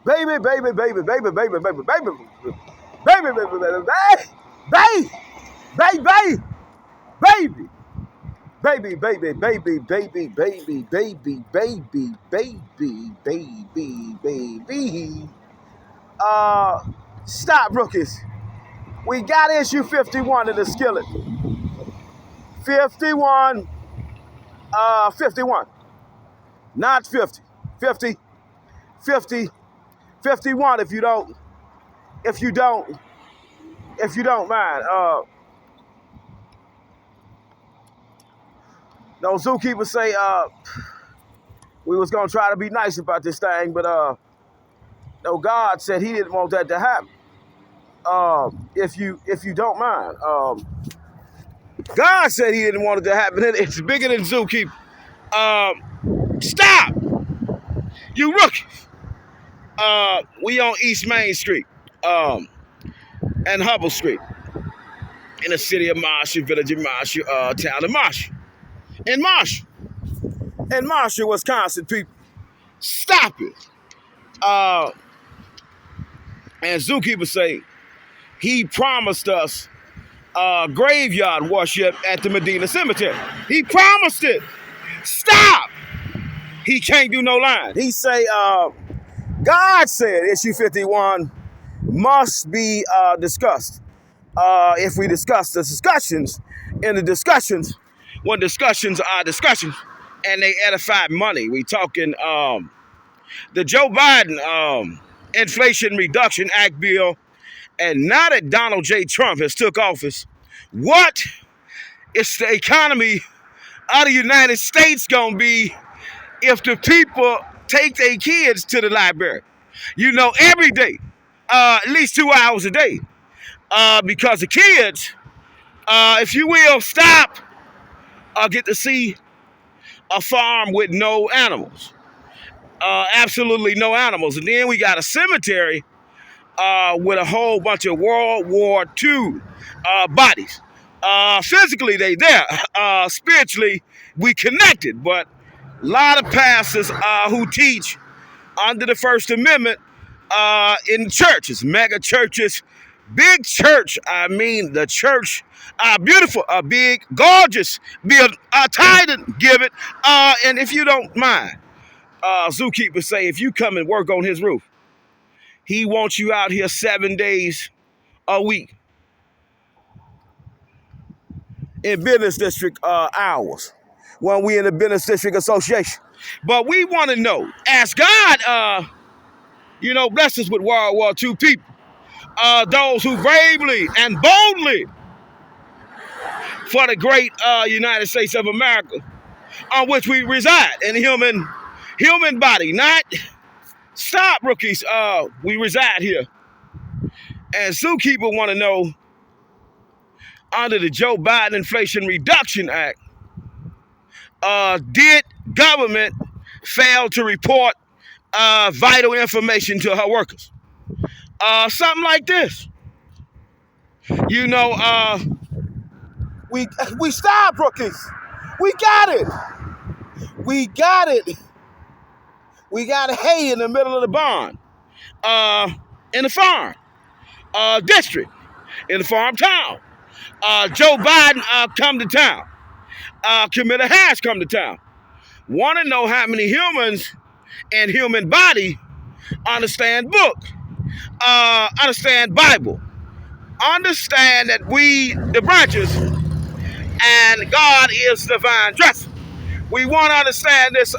baby, baby, baby, baby, baby, baby, baby, baby, baby, baby, baby, baby, baby, baby. Baby, baby, baby, baby, baby, baby, baby, baby, baby, baby. Stop, rookies. We got issue 51 of the skillet. 51, 51. Not 50. 50, 50, 51 if you don't mind. No, zookeepers say we was gonna try to be nice about this thing, but no, God said he didn't want that to happen. If you don't mind. God said he didn't want it to happen. It's bigger than zookeeper. Stop! You rookies. We on East Main Street and Hubble Street in the city of Marshall, village of Marshall, town of Marshall. In Marshall, Wisconsin, people. Stop it. And zookeeper say he promised us graveyard worship at the Medina Cemetery. He promised it. Stop. He can't do no line. He say, God said issue 51 must be discussed. If we discuss the discussions, in the discussions, when discussions are discussions, and they edify money. We talking the Joe Biden Inflation Reduction Act bill, and now that Donald J. Trump has took office, what is the economy of the United States gonna be if the people take their kids to the library? You know, every day, at least 2 hours a day, because the kids, if you will, stop, get to see a farm with no animals, absolutely no animals. And then we got a cemetery with a whole bunch of World War II bodies. Physically, they there. Spiritually, we connected. But a lot of pastors who teach under the First Amendment in churches, mega churches, big church. I mean, the church, beautiful, big, gorgeous, build, tithe and give it. And if you don't mind, zookeepers say if you come and work on his roof, he wants you out here 7 days a week in business district hours when we in the business district association. But we want to know, as God, bless us with World War II people, those who bravely and boldly for the great United States of America, on which we reside in human body, not stop, rookies. We reside here. And zookeeper want to know, under the Joe Biden Inflation Reduction Act, did government fail to report vital information to her workers? Something like this. You know, we stop, rookies. We got it. We got it. We got hay in the middle of the barn, in the farm district, in the farm town. Joe Biden come to town. Camilla Harris come to town. Want to know how many humans and human body understand book, understand Bible, understand that we the branches and God is the vine dresser. We want to understand this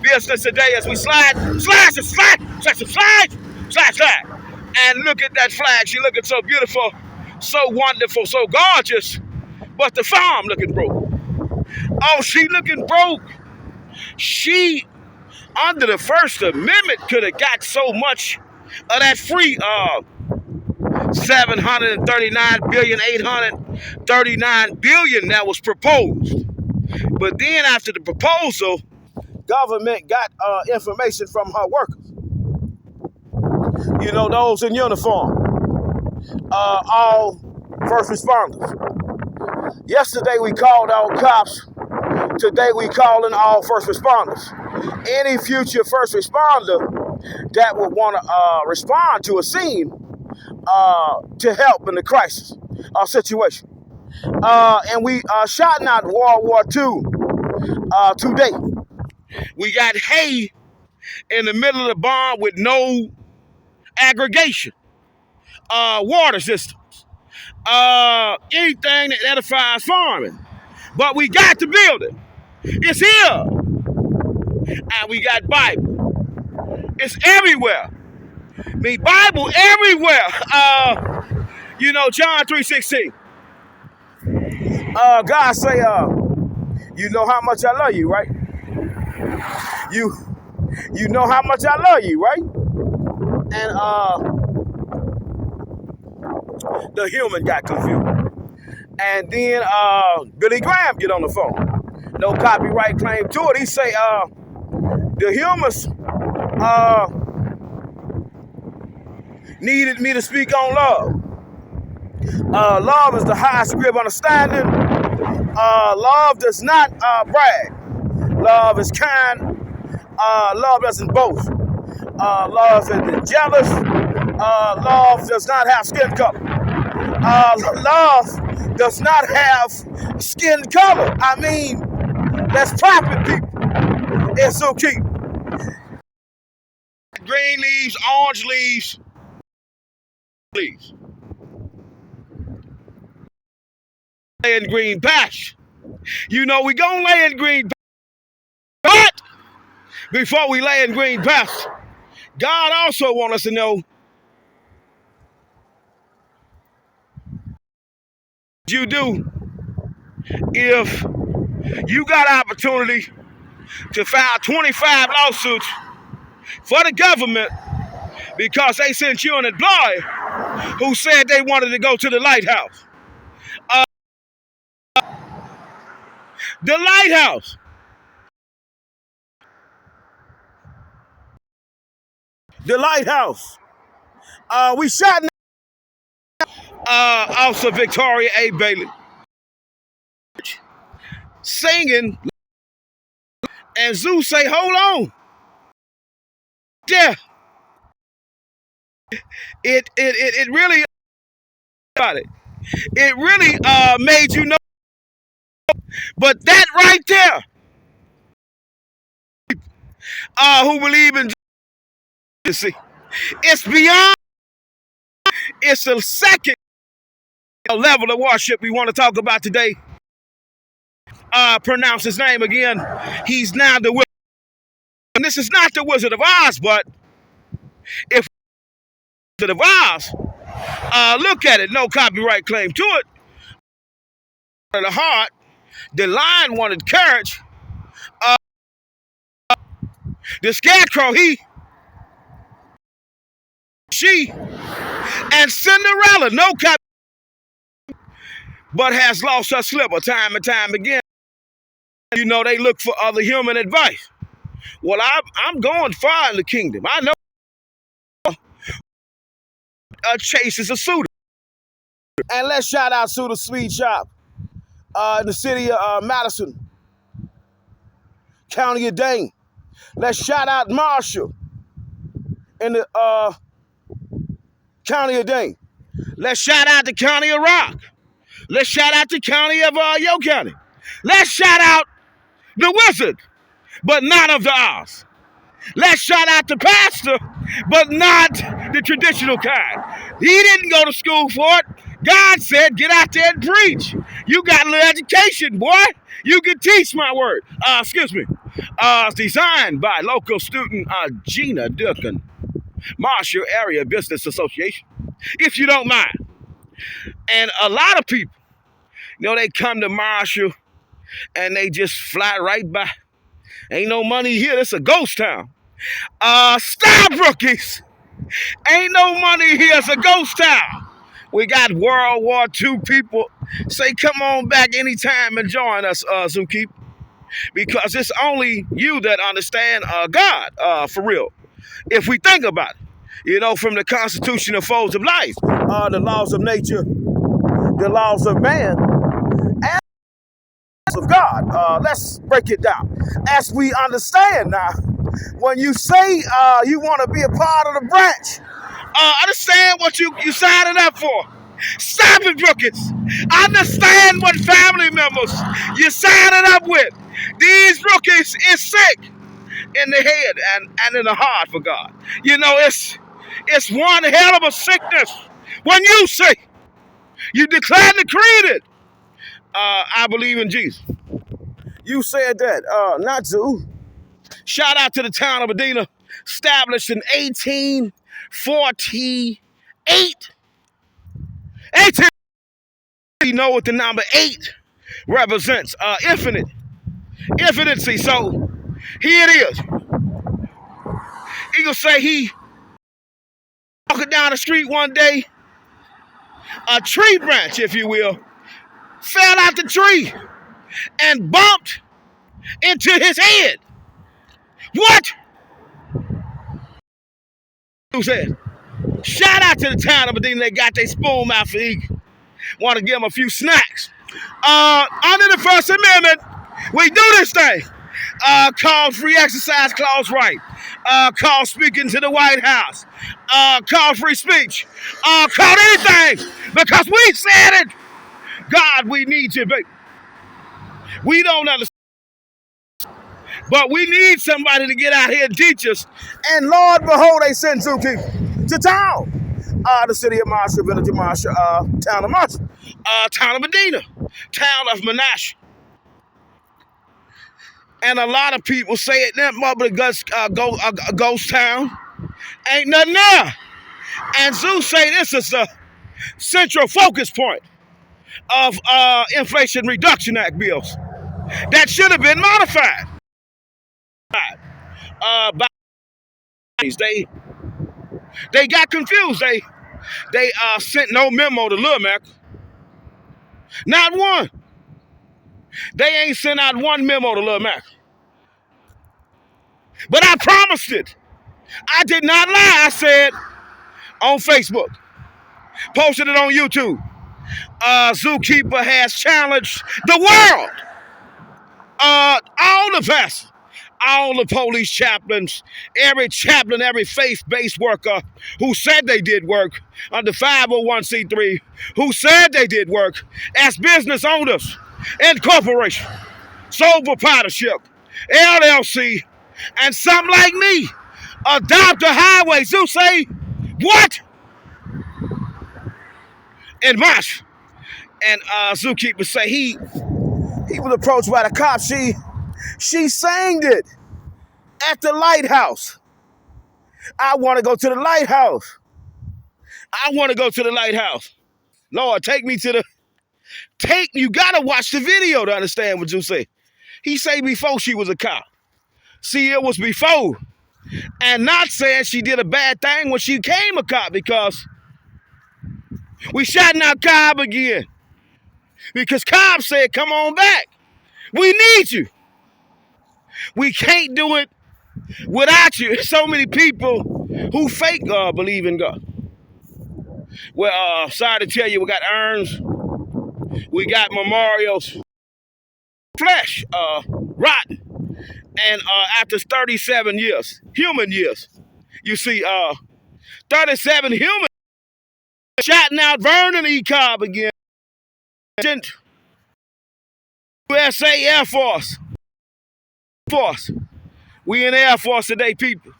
business today as we slide, and look at that flag. She looking so beautiful, so wonderful, so gorgeous, but the farm looking broke. Oh, she looking broke. She, under the First Amendment, could have got so much of that free 739 billion that was proposed. But then after the proposal, government got information from her workers. You know, those in uniform, all first responders. Yesterday we called out cops. Today we calling all first responders. Any future first responder that would want to respond to a scene to help in the crisis situation. And we shot out World War II today. We got hay in the middle of the barn with no aggregation, water systems, anything that edifies farming. But we got the building. It's here. And we got Bible. It's everywhere. I mean, Bible everywhere. John 3:16. God say, you know how much I love you, right? You know how much I love you, right? And the human got confused. And then Billy Graham get on the phone. No copyright claim to it. He say, the humans needed me to speak on love. Love is the highest degree of understanding. Love does not brag. Love is kind. Love doesn't boast. Love isn't jealous. Love does not have skin color. Love does not have skin color. I mean, let's profit people. It's so key. Green leaves, orange leaves, leaves. Lay in green patch. We gonna lay in green patch. But before we lay in green patch, God also wants us to know you do if you got opportunity to file 25 lawsuits for the government because they sent you an employee who said they wanted to go to the lighthouse. The lighthouse. The lighthouse. We shot Officer Victoria A. Bailey singing, and Zeus say, hold on. Yeah. It really about it. It really made you know. But that right there, who believe in Jesus, it's beyond. It's the second level of worship we want to talk about today. Pronounce his name again. He's now the Wizard. And this is not the Wizard of Oz, but if Wizard of Oz, look at it. No copyright claim to it. The heart, the lion wanted courage. The scarecrow, she, and Cinderella, no copyright, but has lost her slipper time and time again. They look for other human advice. Well, I'm going far in the kingdom. I know Chase is a suitor. And let's shout out Suitor Sweet Shop in the city of Madison, County of Dane. Let's shout out Marshall in the County of Dane. Let's shout out the County of Rock. Let's shout out the County of Yo County. Let's shout out the Wizard, but not of the Oz. Let's shout out the pastor, but not the traditional kind. He didn't go to school for it. God said, get out there and preach. You got a little education, boy. You can teach my word. Excuse me. Designed by local student Gina Durkin, Marshall Area Business Association, if you don't mind. And a lot of people, they come to Marshall and they just fly right by. Ain't no money here. This a ghost town. Stop, rookies. Ain't no money here. It's a ghost town. We got World War II people. Say, come on back anytime and join us, Zookeeper. Because it's only you that understand God, for real. If we think about it, from the Constitution of Foes of Life, the laws of nature, the laws of man, and the laws of God. Let's break it down. As we understand now, When you say you want to be a part of the branch, understand what you signed up for. Stop it, Brookins. Understand what family members you signing up with. These rookies is sick in the head and in the heart for God. You know, it's one hell of a sickness. When you say, you declare and decreed it, I believe in Jesus. You said that, not to. Shout out to the town of Medina, established in 1848. 18, you know what the number 8 represents, infinity. So here it is. Eagle say he walking down the street one day, a tree branch, if you will, fell out the tree and bumped into his head. What? Who said? Shout out to the town of Medina. They got their spoon mouth for Eagle. Want to give them a few snacks. Under the First Amendment, we do this thing. Called free exercise clause right. Called speaking to the White House. Called free speech. Called anything because we said it. God, we need you, baby. We don't understand. But we need somebody to get out here and teach us. And Lord, behold, they sent two people to town. The city of Marshall, village of Marshall, town of Marshall, town of Medina, town of Menashe. And a lot of people say it, that mother ghost town. Ain't nothing there. And Zeus say this is the central focus point of Inflation Reduction Act bills that should have been modified. By they got confused. They sent no memo to Lil America. Not one. They ain't sent out one memo to Lil America. But I promised it. I did not lie. I said on Facebook, posted it on YouTube. Zookeeper has challenged the world. All the pastors, all the police chaplains, every chaplain, every faith-based worker who said they did work under 501c3, who said they did work as business owners and corporation, sole proprietorship, LLC, and some like me adopt a highway. Zeus say, what? In March. And Zookeeper say he was approached by the cops. She sang it at the lighthouse. I want to go to the lighthouse. I want to go to the lighthouse. Lord, take me to the... You got to watch the video to understand what you say. He say before she was a cop. See, it was before. And not saying she did a bad thing when she became a cop, because we shouting out Cobb again. Because Cobb said, come on back. We need you. We can't do it without you. So many people who fake believe in God. Well, sorry to tell you, we got urns. We got memorials. Flesh, rotten. And after 37 years, human years, you see 37 human shouting out Vernon E. Cobb again. USA Air Force. We in the Air Force today, people.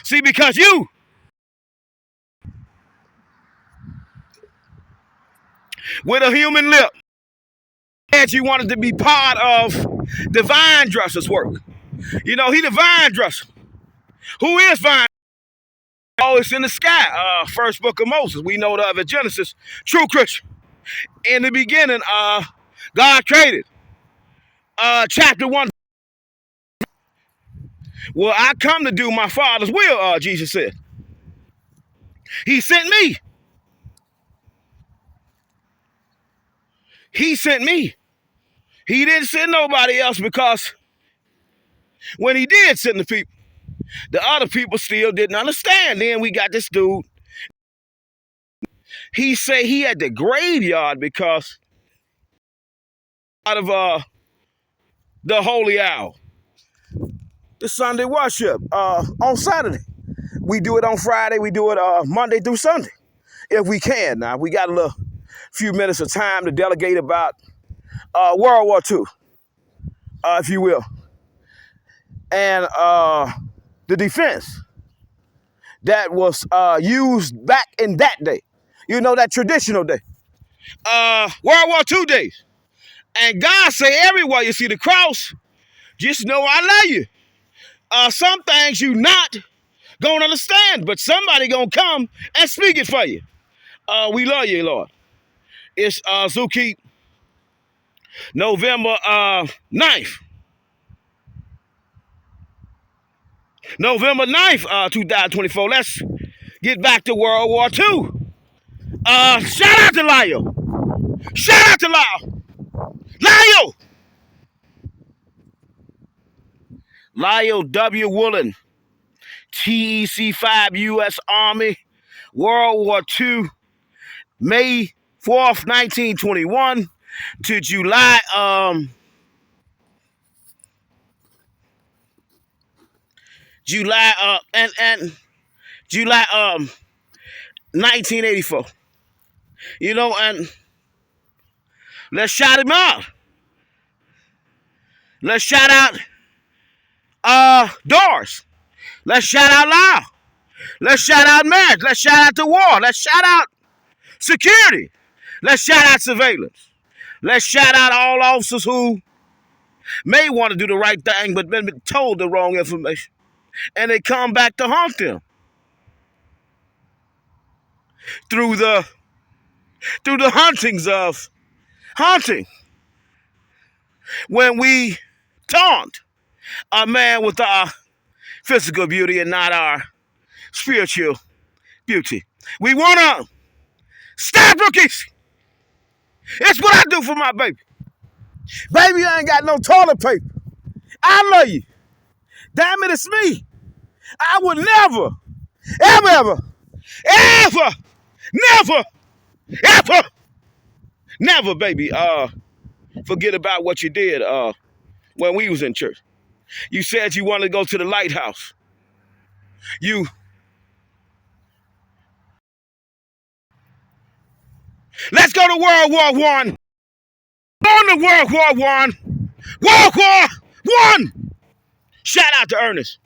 See, because you with a human lip that you wanted to be part of the vine dresser's work. You know, he the vine dresser. Who is vine? Oh, it's in the sky. First book of Moses. We know of it, Genesis. True Christian. In the beginning, God created. Chapter 1. Well, I come to do my Father's will, Jesus said. He sent me. He sent me. He didn't send nobody else, because when he did send the people, the other people still didn't understand. Then we got this dude. He say he had the graveyard because out of the holy owl. the Sunday worship on Saturday. We do it on Friday. We do it Monday through Sunday if we can. Now we got a few minutes of time to delegate about World War II, if you will, and the defense that was used back in that day. You know, that traditional day. World War II days. And God say everywhere you see the cross, just know I love you. Some things you not gonna understand, but somebody gonna come and speak it for you. We love you, Lord. It's Zookeep, November 9th. November 9th, 2024. Let's get back to World War II. Shout out to Lyle. Shout out to Lyle. Lyle! Lyle W. Woolen, TEC-5 U.S. Army, World War II, May 4th, 1921 to July, July 1984. You know, and let's shout him out. Let's shout out Doris. Let's shout out Lyle. Let's shout out marriage. Let's shout out the war. Let's shout out security. Let's shout out surveillance. Let's shout out all officers who may want to do the right thing but been told the wrong information. And they come back to haunt them through the hauntings of haunting. When we taunt a man with our physical beauty and not our spiritual beauty. We want to stop rookies. It's what I do for my baby. Baby, I ain't got no toilet paper. I love you. Damn it, it's me. I would never, never, baby, forget about what you did when we was in church. You said you wanted to go to the lighthouse. Let's go to World War I. On to World War I. World War I. Shout out to Ernest.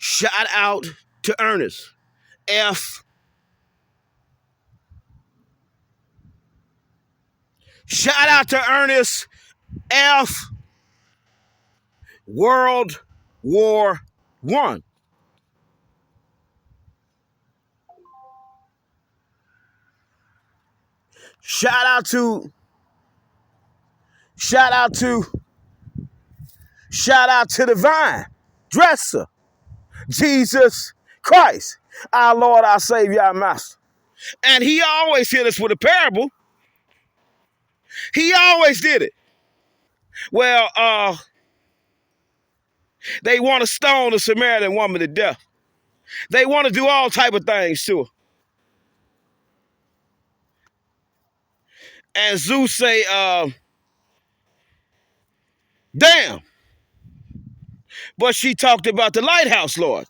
Shout out to Ernest. F. Shout out to Ernest F. World War I. Shout out to the vine dresser, Jesus Christ, our Lord, our Savior, our Master. And he always hit us with a parable. He always did it. Well, they want to stone the Samaritan woman to death. They want to do all type of things to her. And Zeus say, damn. But she talked about the lighthouse, Lord.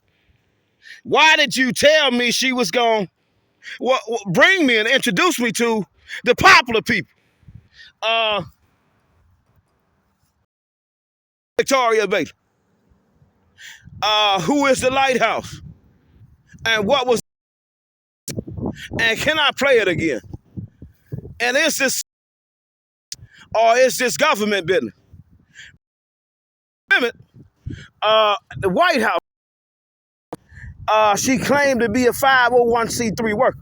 Why did you tell me she was going to bring me and introduce me to the popular people? Victoria Baker. Who is the lighthouse? And what was, and can I play it again? And is this, or is this government business? The White House, she claimed to be a 501c3 worker.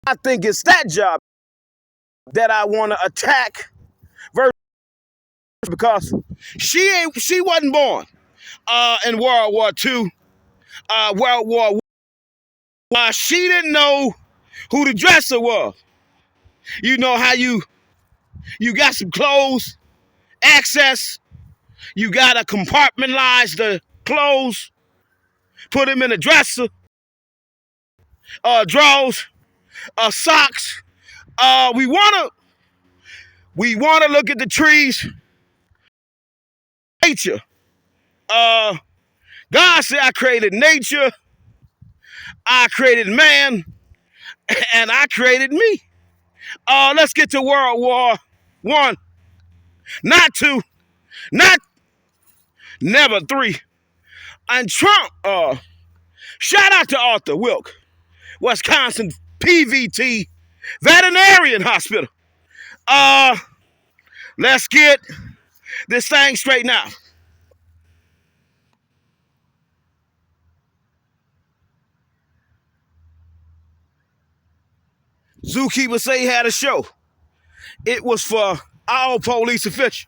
I think it's that job that I want to attack because she wasn't born in World War II, World War I. She didn't know who the dresser was. You know how you got some clothes, access, you got to compartmentalize the clothes, put them in the dresser, drawers, socks. We wanna look at the trees, nature. God said, I created nature, I created man, and I created me. Let's get to World War I. Not two, not never three. And Trump, shout out to Arthur Wilk, Wisconsin PVT Veterinarian Hospital. Let's get this thing straight now. Zookeeper say he had a show. It was for all police officials,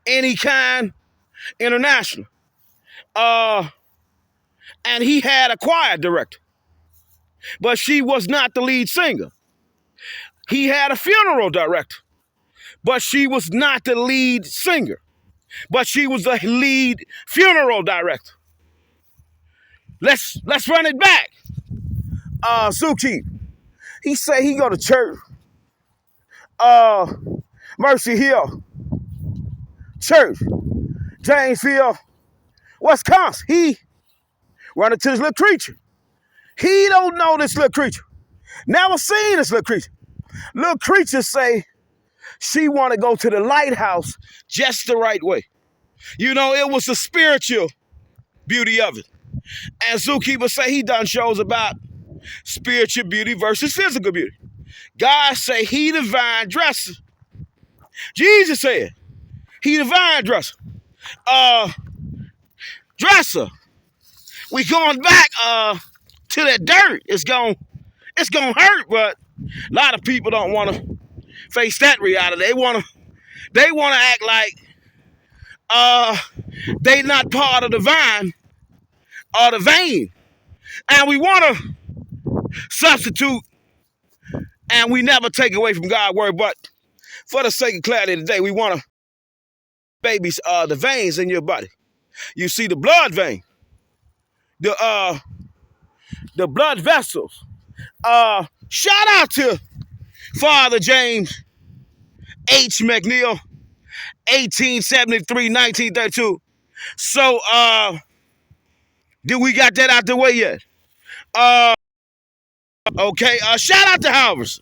any kind, international. And he had a choir director, but she was not the lead singer. He had a funeral director, but she was not the lead singer, but she was the lead funeral director. Let's run it back. Zookeeper, he say he go to church, Mercy Hill Church, Janesville, Wisconsin. He run into this little creature. He don't know this little creature. Never seen this little creature. Little creature say she want to go to the lighthouse just the right way. You know, it was the spiritual beauty of it. And Zookeeper say he done shows about spiritual beauty versus physical beauty. God say he the vine dresser. Jesus said he the vine dresser. Dresser. We going back to that dirt. It's gonna hurt, but a lot of people don't want to face that reality. They wanna act like they not part of the vine or the vein. And we wanna substitute and we never take away from God's word, but for the sake of clarity today, we wanna babies the veins in your body. You see the blood vein, the blood vessels. Shout out to Father James H. McNeil, 1873-1932. So, did we got that out the way yet? Okay. Shout out to Halverson.